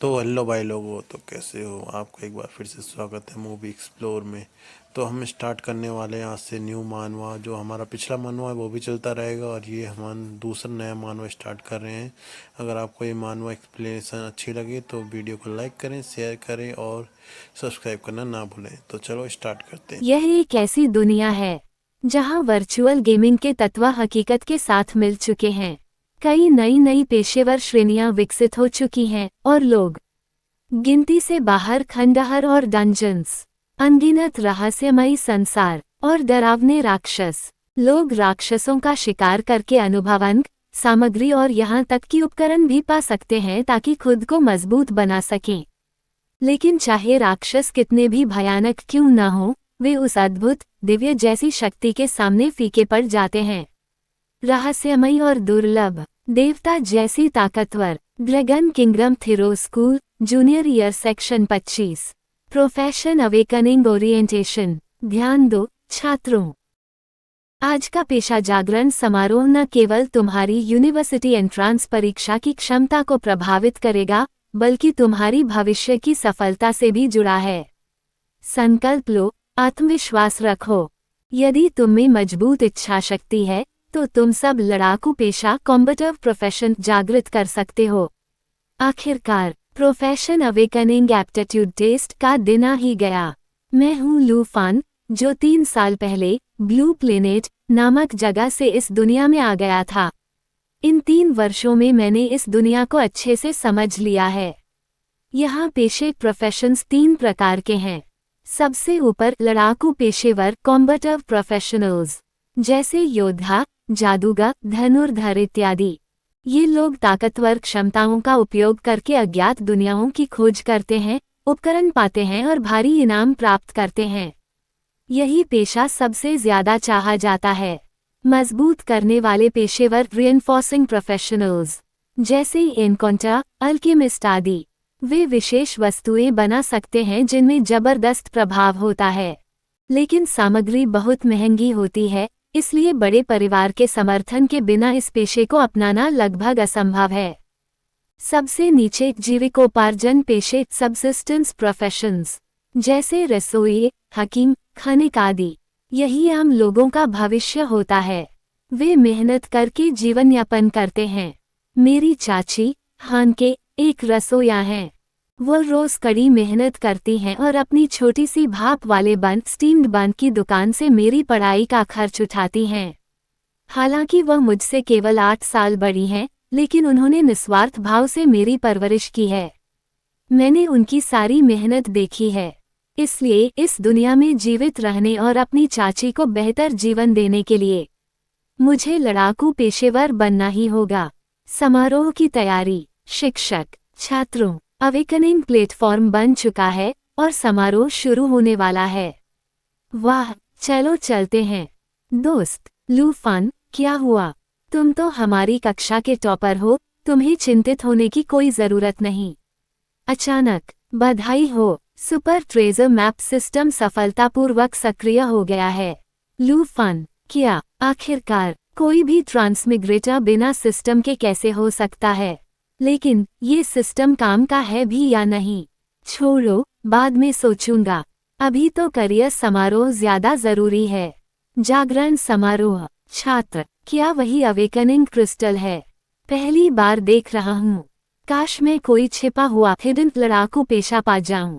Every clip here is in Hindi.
तो हेलो भाई लोगों, तो कैसे हो? आपका एक बार फिर से स्वागत है मूवी एक्सप्लोर में। तो हम स्टार्ट करने वाले हैं आज से न्यू मानवा। जो हमारा पिछला मानवा है वो भी चलता रहेगा, और ये हम दूसरा नया मानवा स्टार्ट कर रहे हैं। अगर आपको ये मानवा एक्सप्लेनेशन अच्छी लगे तो वीडियो को लाइक करें, शेयर करें और सब्सक्राइब करना ना भूलें। तो चलो स्टार्ट करते हैं। यह एक ऐसी दुनिया है जहां वर्चुअल गेमिंग के तत्व हकीकत के साथ मिल चुके हैं। कई नई नई पेशेवर श्रेणियां विकसित हो चुकी हैं और लोग गिनती से बाहर खंडहर और डंजन्स, अनगिनत रहस्यमयी संसार और डरावने राक्षस। लोग राक्षसों का शिकार करके अनुभवांक, सामग्री और यहाँ तक कि उपकरण भी पा सकते हैं ताकि खुद को मजबूत बना सकें। लेकिन चाहे राक्षस कितने भी भयानक क्यों न हो, वे उस अद्भुत दिव्य जैसी शक्ति के सामने फीके पड़ जाते हैं। रहस्यमयी और दुर्लभ देवता जैसी ताकतवर। Dragon kingdom Thero school junior year section 25। Profession awakening orientation. ध्यान दो छात्रों, आज का पेशा जागरण समारोह न केवल तुम्हारी यूनिवर्सिटी एंट्रांस परीक्षा की क्षमता को प्रभावित करेगा, बल्कि तुम्हारी भविष्य की सफलता से भी जुड़ा है। संकल्प लो, आत्मविश्वास रखो। यदि तुम में मजबूत इच्छा शक्ति है तो तुम सब लड़ाकू पेशा कॉम्बेटिव प्रोफेशन जागृत कर सकते हो। आखिरकार प्रोफेशन अवेकनिंग एप्टीट्यूड टेस्ट का दिन आ ही गया। मैं हूँ लू फान, जो 3 साल पहले ब्लू प्लेनेट नामक जगह से इस दुनिया में आ गया था। इन 3 वर्षों में मैंने इस दुनिया को अच्छे से समझ लिया है। यहाँ पेशे प्रोफेशंस 3 प्रकार के हैं। सबसे ऊपर लड़ाकू पेशेवर कॉम्बेटिव प्रोफेशनल्स, जैसे योद्धा, जादूगर, धनुर्धर इत्यादि। ये लोग ताकतवर क्षमताओं का उपयोग करके अज्ञात दुनियाओं की खोज करते हैं, उपकरण पाते हैं और भारी इनाम प्राप्त करते हैं। यही पेशा सबसे ज्यादा चाहा जाता है। मजबूत करने वाले पेशेवर रिइंफोर्सिंग प्रोफेशनल्स, जैसे एनकाउंटर, अल्केमिस्ट आदि। वे विशेष वस्तुएं बना सकते हैं जिनमें जबरदस्त प्रभाव होता है, लेकिन सामग्री बहुत महंगी होती है, इसलिए बड़े परिवार के समर्थन के बिना इस पेशे को अपनाना लगभग असंभव है। सबसे नीचे जीविकोपार्जन पेशे सबसिस्टेंस प्रोफेशंस, जैसे रसोई, हकीम, खनिक आदि। यही आम लोगों का भविष्य होता है। वे मेहनत करके जीवन यापन करते हैं। मेरी चाची हानके एक रसोइया हैं। वो रोज कड़ी मेहनत करती हैं और अपनी छोटी सी भाप वाले बन स्टीम्ड बन की दुकान से मेरी पढ़ाई का खर्च उठाती हैं। हालांकि वह मुझसे केवल 8 साल बड़ी हैं, लेकिन उन्होंने निस्वार्थ भाव से मेरी परवरिश की है। मैंने उनकी सारी मेहनत देखी है, इसलिए इस दुनिया में जीवित रहने और अपनी चाची को बेहतर जीवन देने के लिए मुझे लड़ाकू पेशेवर बनना ही होगा। समारोह की तैयारी। शिक्षक, छात्रों, अवेकनिंग प्लेटफॉर्म बन चुका है और समारोह शुरू होने वाला है। वाह, चलो चलते हैं। दोस्त लू फान, क्या हुआ? तुम तो हमारी कक्षा के टॉपर हो, तुम्हें चिंतित होने की कोई जरूरत नहीं। अचानक, बधाई हो, सुपर ट्रेजर मैप सिस्टम सफलतापूर्वक सक्रिय हो गया है। लू फान, क्या आखिरकार कोई भी ट्रांसमिग्रेटर बिना सिस्टम के कैसे हो सकता है? लेकिन ये सिस्टम काम का है भी या नहीं? छोड़ो, बाद में सोचूंगा। अभी तो करियर समारोह ज्यादा जरूरी है। जागरण समारोह। छात्र, क्या वही अवेकनिंग क्रिस्टल है? पहली बार देख रहा हूँ। काश मैं कोई छिपा हुआ हिडन लड़ाकू पेशा पा जाऊं।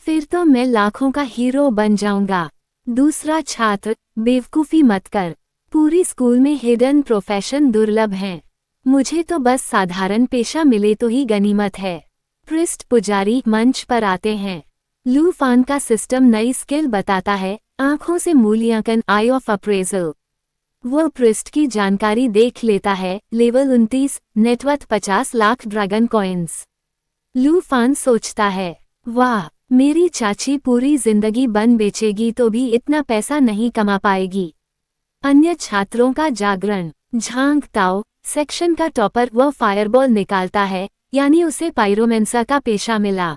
फिर तो मैं लाखों का हीरो बन जाऊंगा। दूसरा छात्र, बेवकूफ़ी मत कर। पूरी स्कूल में हिडन प्रोफेशन दुर्लभ हैं। मुझे तो बस साधारण पेशा मिले तो ही गनीमत है। पृष्ठ पुजारी मंच पर आते हैं। लू फान का सिस्टम नई स्किल बताता है, आंखों से मूल्यांकन, आई ऑफ अप्रेजल। वो पृष्ठ की जानकारी देख लेता है। Level 29, net worth 50 lakh dragon coins. लू फान सोचता है, वाह, मेरी चाची पूरी जिंदगी बन बेचेगी तो भी इतना पैसा नहीं कमा पाएगी। अन्य छात्रों का जागरण। झांग ताओ, सेक्शन का टॉपर, वह फायरबॉल निकालता है, यानी उसे पायरोमेंसा का पेशा मिला।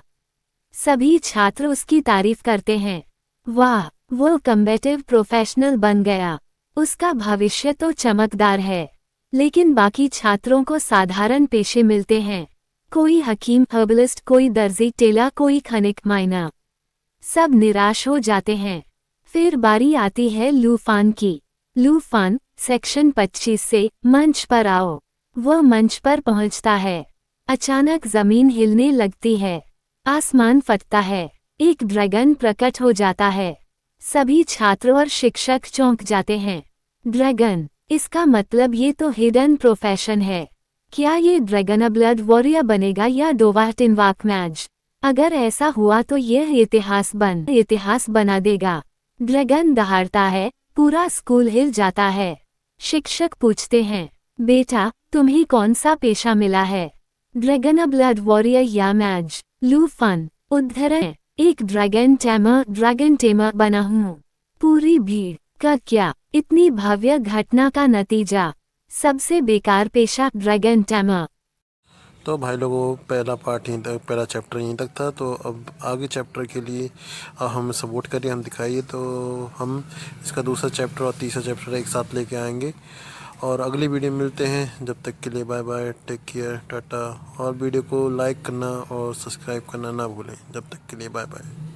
सभी छात्र उसकी तारीफ करते हैं। वाह, वो कम्बेटिव प्रोफेशनल बन गया। उसका भविष्य तो चमकदार है। लेकिन बाकी छात्रों को साधारण पेशे मिलते हैं। कोई हकीम हर्बलिस्ट, कोई दर्जी टेलर, कोई खनिक माइनर। सब निराश हो जाते हैं। फिर बारी आती है लूफान की। लूफान सेक्शन 25 से मंच पर आओ। वह मंच पर पहुंचता है। अचानक जमीन हिलने लगती है। आसमान फटता है। एक ड्रैगन प्रकट हो जाता है। सभी छात्र और शिक्षक चौंक जाते हैं। ड्रैगन, इसका मतलब ये तो हिडन प्रोफेशन है। क्या ये ड्रैगन ब्लड वॉरियर बनेगा या डोवाटिनवाक मैच? अगर ऐसा हुआ तो यह इतिहास बना देगा। ड्रैगन दहाड़ता है, पूरा स्कूल हिल जाता है। शिक्षक पूछते हैं, बेटा तुम्हें कौन सा पेशा मिला है, ड्रैगन ब्लड वॉरियर या मैच? लूफन, उद्धरण, एक ड्रैगन टेमर बना हूँ। पूरी भीड़ का क्या? इतनी भव्य घटना का नतीजा, सबसे बेकार पेशा ड्रैगन टेमर। तो भाई लोगों, पहला पार्ट यहीं तक, पहला चैप्टर यहीं तक था। तो अब आगे चैप्टर के लिए हम सपोर्ट करिए, हम दिखाइए, तो हम इसका दूसरा चैप्टर और तीसरा चैप्टर एक साथ लेके आएंगे। और अगली वीडियो में मिलते हैं। जब तक के लिए bye bye, take care, tata. और वीडियो को लाइक करना और सब्सक्राइब करना ना भूलें। जब तक के लिए बाय बाय।